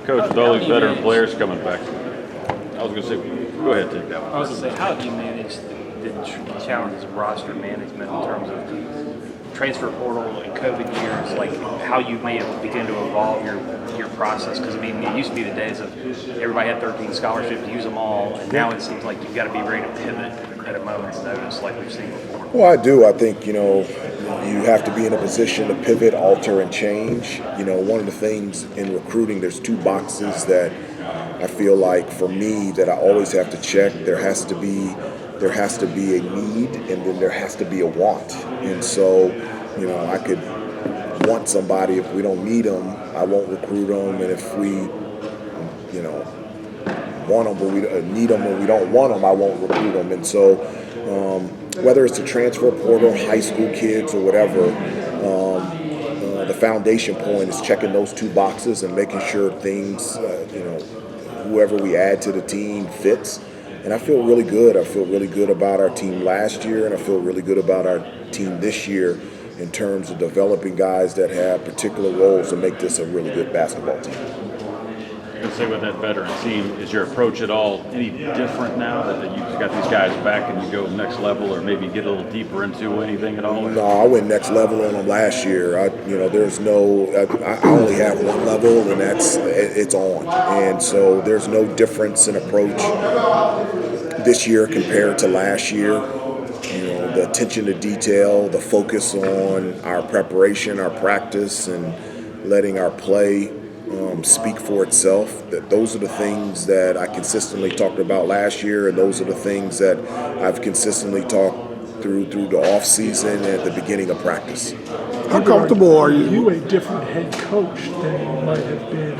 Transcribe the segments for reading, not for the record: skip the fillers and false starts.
Coach, with all these veteran players coming back, I was going to say, go ahead, take that one. I was going to say, how do you manage the challenges of roster management in terms of transfer portal and COVID years, like how you may have begun to evolve your process? Because, I mean, it used to be the days of everybody had 13 scholarships, use them all, and now it seems like you've got to be ready to pivot at a moment's notice like we've seen before. Well, I do. I think, you have to be in a position to pivot, alter, and change. One of the things in recruiting, there's two boxes that I feel like for me that I always have to check. There has to be a need, and then there has to be a want. And so, I could want somebody. If we don't need them, I won't recruit them. And if we, want them, but we need them and we don't want them, I won't recruit them. And so, whether it's the transfer portal, high school kids, or whatever, the foundation point is checking those two boxes and making sure things, whoever we add to the team fits. And I feel really good. I feel really good about our team last year, and I feel really good about our team this year in terms of developing guys that have particular roles to make this a really good basketball team. I was going to say, with that veteran team, is your approach at all any different now that you've got these guys back and you go next level, or maybe get a little deeper into anything at all? No, I went next level on them last year. I only have one level, and it's on. And so there's no difference in approach this year compared to last year. The attention to detail, the focus on our preparation, our practice, and letting our play speak for itself. Those are the things that I consistently talked about last year, and those are the things that I've consistently talked through the off season and at the beginning of practice. How comfortable are you a different head coach than you might have been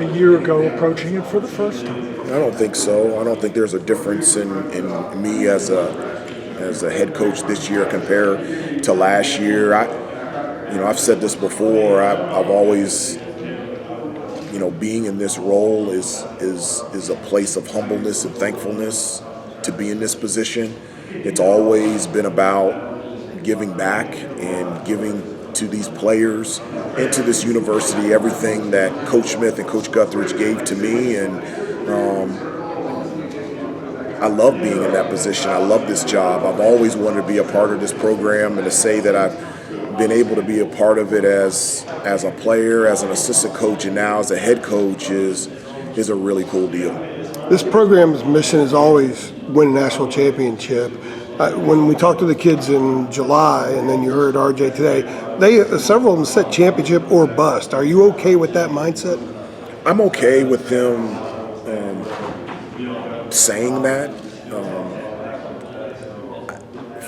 a year ago approaching it for the first time? I don't think so. I don't think there's a difference in me as a head coach this year compared to last year. I've said this before. I've always, being in this role is a place of humbleness and thankfulness to be in this position. It's always been about giving back and giving to these players and to this university everything that Coach Smith and Coach Guthridge gave to me, and I love being in that position. I love this job. I've always wanted to be a part of this program, and to say that I've been able to be a part of it as a player, as an assistant coach, and now as a head coach is a really cool deal. This program's mission is always win a national championship. When we talked to the kids in July, and then you heard RJ today, several of them said championship or bust. Are you okay with that mindset? I'm okay with them saying that.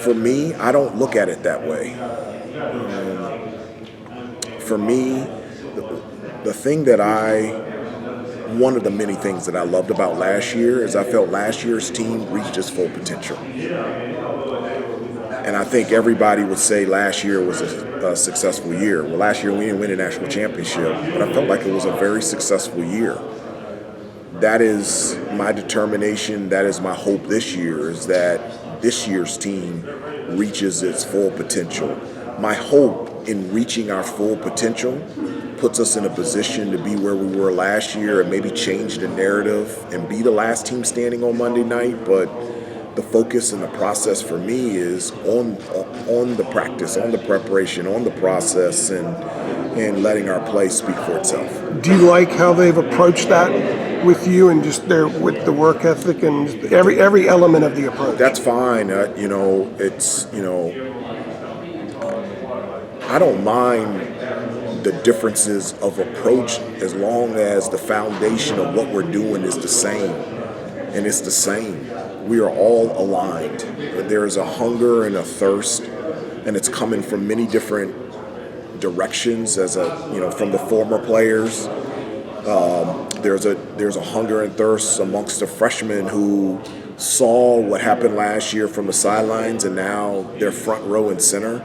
For me, I don't look at it that way. For me, the thing that one of the many things that I loved about last year is I felt last year's team reached its full potential. And I think everybody would say last year was a successful year. Well, last year we didn't win a national championship, but I felt like it was a very successful year. That is my determination, that is my hope this year, is that this year's team reaches its full potential. My hope in reaching our full potential puts us in a position to be where we were last year and maybe change the narrative and be the last team standing on Monday night. But the focus and the process for me is on the practice, on the preparation, on the process, and letting our play speak for itself. Do you like how they've approached that with you, and just with the work ethic and every element of the approach? That's fine. I don't mind the differences of approach as long as the foundation of what we're doing is the same. And it's the same. We are all aligned. There is a hunger and a thirst, and it's coming from many different directions from the former players. There's a hunger and thirst amongst the freshmen who saw what happened last year from the sidelines, and now they're front row and center.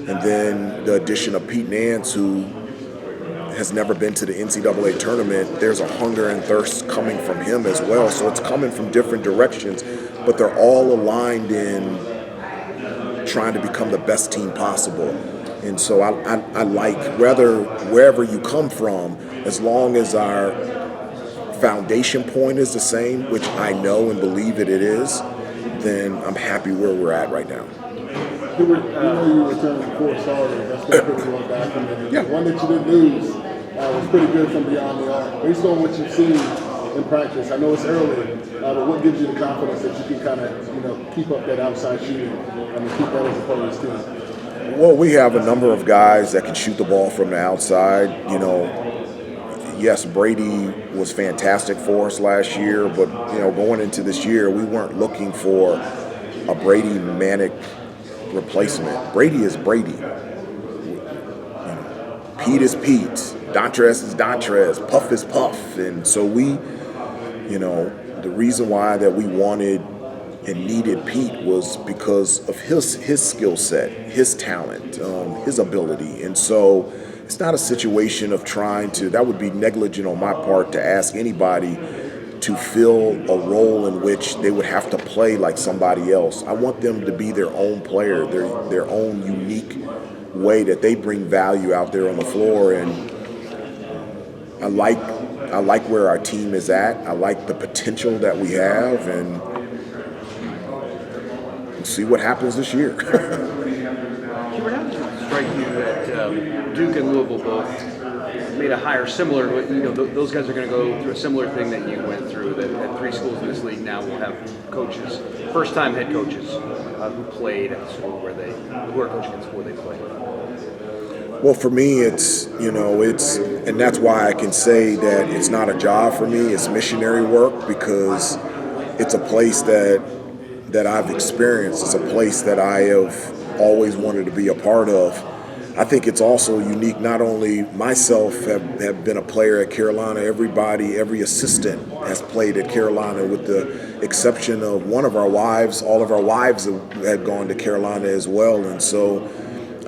And then the addition of Pete Nance, who has never been to the NCAA tournament, there's a hunger and thirst coming from him as well. So it's coming from different directions, but they're all aligned in trying to become the best team possible. And so I like, wherever you come from, as long as our foundation point is the same, which I know and believe it is, then I'm happy where we're at right now. Hubert, you know you returned to 4 starters. That's been pretty well documented. Yeah. The one that you didn't lose was pretty good from beyond the arc. Based on what you've seen in practice, I know it's early, but what gives you the confidence that you can kind of keep up that outside shooting and keep that as a part of this team? Well, we have a number of guys that can shoot the ball from the outside. Yes, Brady was fantastic for us last year, but going into this year, we weren't looking for a Brady manic replacement. Brady is Brady. Pete is Pete. Dontrez is Dontrez. Puff is Puff. And so the reason why that we wanted and needed Pete was because of his skill set, his talent, his ability. And so it's not a situation of that would be negligent on my part to ask anybody to fill a role in which they would have to play like somebody else. I want them to be their own player, their own unique way that they bring value out there on the floor. And I like where our team is at. I like the potential that we have, and we'll see what happens this year. Hubert, how does it strike you that Duke and Louisville both made a hire similar to those guys are going to go through a similar thing that you went through, that 3 schools in this league now will have coaches, first-time head coaches who played at the school who are coaching at the school they played. Well, for me, it's and that's why I can say that it's not a job for me. It's missionary work, because it's a place that I've experienced. It's a place that I have always wanted to be a part of. I think it's also unique. Not only myself have been a player at Carolina. Every assistant has played at Carolina, with the exception of one of our wives. All of our wives had gone to Carolina as well, and so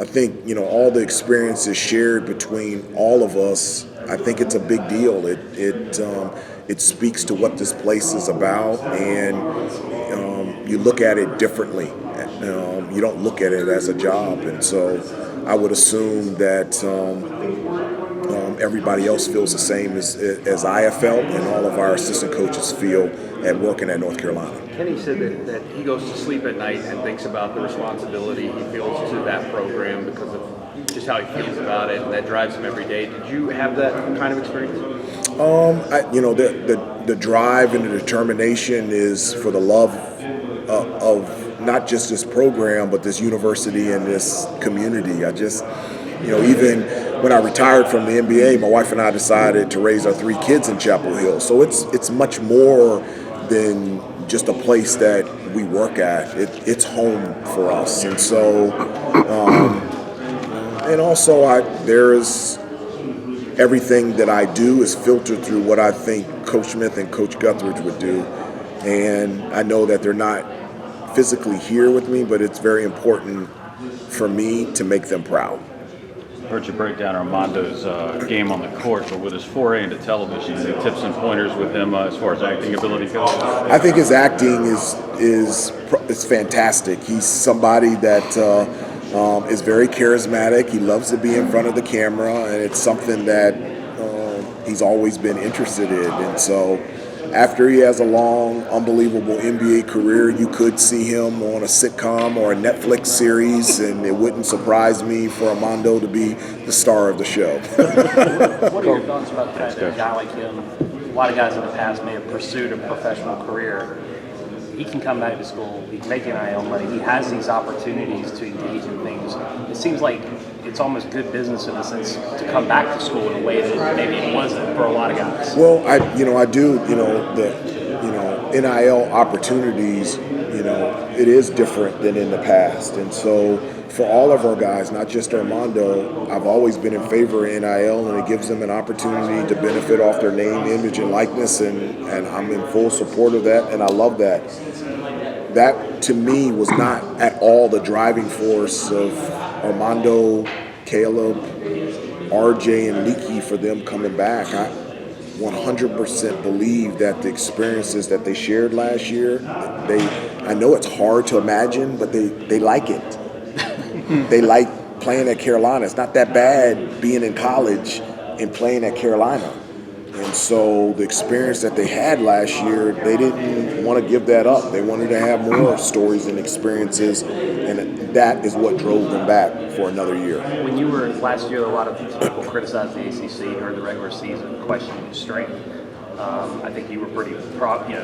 I think all the experience is shared between all of us. I think it's a big deal. It speaks to what this place is about, and you look at it differently. You don't look at it as a job, and so I would assume that everybody else feels the same as I have felt, and all of our assistant coaches feel at working at North Carolina. Kenny said that he goes to sleep at night and thinks about the responsibility he feels to that program because of just how he feels about it, and that drives him every day. Did you have that kind of experience? The drive and the determination is for the love of not just this program, but this university and this community. I just, even when I retired from the NBA, my wife and I decided to raise our 3 kids in Chapel Hill. So it's much more than just a place that we work at. It's home for us, and so and also there's everything that I do is filtered through what I think Coach Smith and Coach Guthridge would do, and I know that they're not physically here with me, but it's very important for me to make them proud. Heard you break down Armando's game on the court, but with his foray into television, any tips and pointers with him as far as acting ability goes? I think his acting is fantastic. He's somebody that is very charismatic. He loves to be in front of the camera, and it's something that he's always been interested in. And so after he has a long, unbelievable NBA career, you could see him on a sitcom or a Netflix series, and it wouldn't surprise me for Armando to be the star of the show. What are your thoughts about the fact that a guy like him, a lot of guys in the past may have pursued a professional career, he can come back to school, he can make NIL money, he has these opportunities to engage in things. It seems like it's almost good business in a sense to come back to school in a way that maybe it wasn't for a lot of guys. Well, I do, the NIL opportunities, it is different than in the past. And so for all of our guys, not just Armando, I've always been in favor of NIL, and it gives them an opportunity to benefit off their name, image, and likeness, and I'm in full support of that, and I love that. That, to me, was not at all the driving force of Armando, Caleb, RJ, and Leaky for them coming back. I 100% believe that the experiences that they shared last year, I know it's hard to imagine, but they like it. They like playing at Carolina. It's not that bad being in college and playing at Carolina. And so the experience that they had last year, they didn't want to give that up. They wanted to have more stories and experiences, and that is what drove them back for another year. When you were last year, a lot of people criticized the ACC during the regular season, questioning strength. I think you were pretty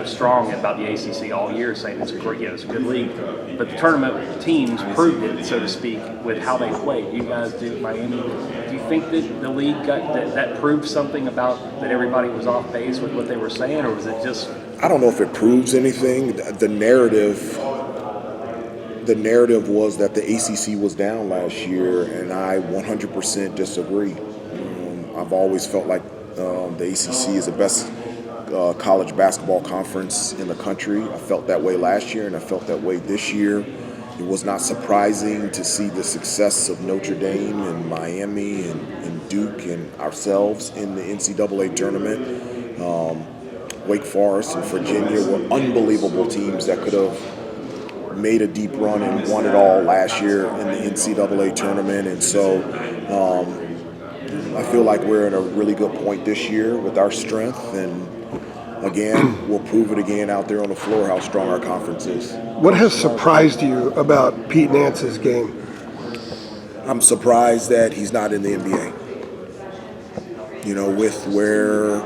strong about the ACC all year, saying it's a great, it's a good league. But the tournament teams proved it, so to speak, with how they played. You guys did Miami. Do you think that the league got that proved something about that everybody was off base with what they were saying, or was it just? I don't know if it proves anything. The narrative was that the ACC was down last year, and I 100% disagree. I've always felt like the ACC is the best college basketball conference in the country. I felt that way last year, and I felt that way this year. It was not surprising to see the success of Notre Dame and Miami and Duke and ourselves in the NCAA tournament. Wake Forest and Virginia were unbelievable teams that could have made a deep run and won it all last year in the NCAA tournament. And so I feel like we're in a really good point this year with our strength, and again, we'll prove it again out there on the floor how strong our conference is. What has surprised you about Pete Nance's game? I'm surprised that he's not in the NBA. With where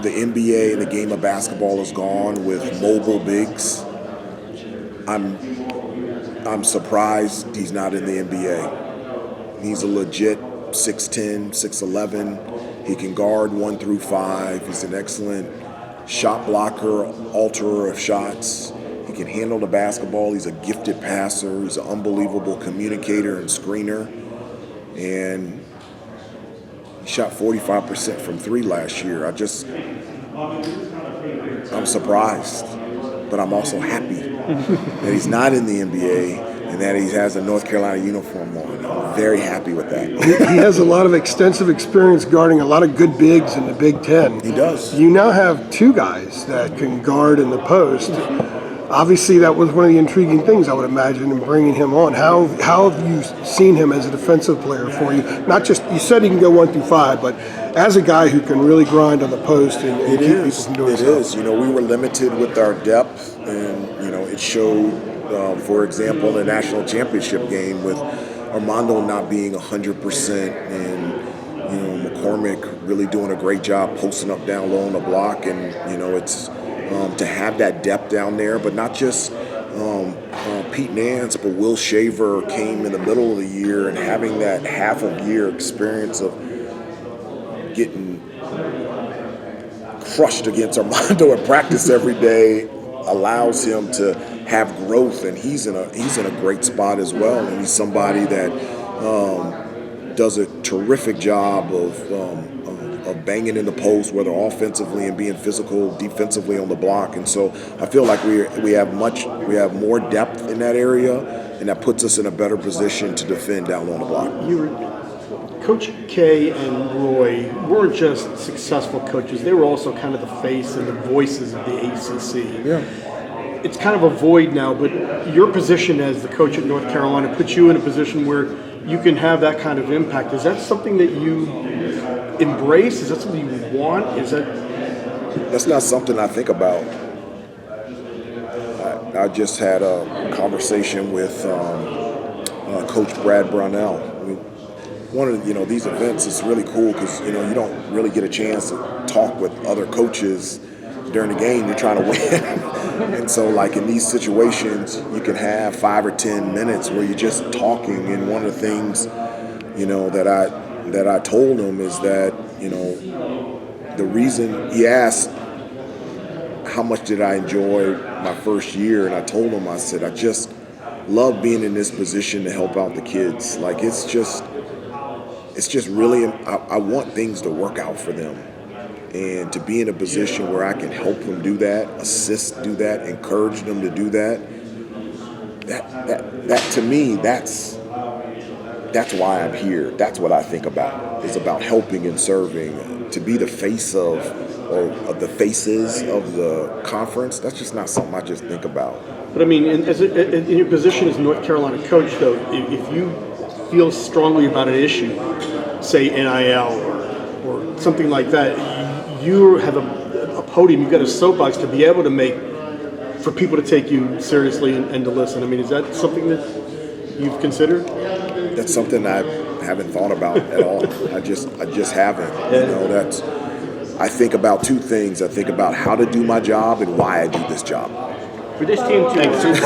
the NBA and the game of basketball has gone with mobile bigs, I'm surprised he's not in the NBA. He's a legit 6'10", 6'11". He can guard 1 through 5. He's an excellent shot blocker, alterer of shots. He can handle the basketball. He's a gifted passer. He's an unbelievable communicator and screener. And he shot 45% from 3 last year. I'm surprised, but I'm also happy that he's not in the NBA and that he has a North Carolina uniform on. I'm very happy with that. He has a lot of extensive experience guarding a lot of good bigs in the Big Ten. He does. You now have 2 guys that can guard in the post. Obviously, that was one of the intriguing things, I would imagine, in bringing him on. How have you seen him as a defensive player for you? Not just, you said he can go 1 through 5, but as a guy who can really grind on the post and keep people from doing stuff. It is. We were limited with our depth, and, it showed, for example, the national championship game with Armando not being 100% and, McCormick really doing a great job posting up down low on the block, and, it's to have that depth down there, but not just Pete Nance, but Will Shaver came in the middle of the year, and having that half of year experience of getting crushed against Armando at practice every day allows him to have growth, and he's in a great spot as well, and he's somebody that does a terrific job of banging in the post, whether offensively and being physical defensively on the block. And so I feel like we have more depth in that area, and that puts us in a better position to defend down on the block. Coach K and Roy weren't just successful coaches; they were also kind of the face and the voices of the ACC. Yeah. It's kind of a void now, but your position as the coach at North Carolina puts you in a position where you can have that kind of impact. Is that something that you embrace? Is that something you want? That's not something I think about. I just had a conversation with Coach Brad Brownell. One of these events is really cool because you don't really get a chance to talk with other coaches during the game. You're trying to win, and so like in these situations, you can have 5 or 10 minutes where you're just talking. And one of the things that I told him is that the reason he asked how much did I enjoy my first year, and I told him, I said, I just love being in this position to help out the kids. Like it's just really, I want things to work out for them, and to be in a position where I can help them do that, assist do that, encourage them to do that. That to me, that's why I'm here. That's what I think about. It's about helping and serving. To be the face of the faces of the conference, that's just not something I just think about. But I mean, in your position as North Carolina coach, though, if you feel strongly about an issue, say NIL or something like that, you have a podium, you've got a soapbox to be able to make, for people to take you seriously and to listen. I mean, is that something that you've considered? That's something I haven't thought about at all. I just haven't. You know, I think about two things. I think about how to do my job and why I do this job. For this team to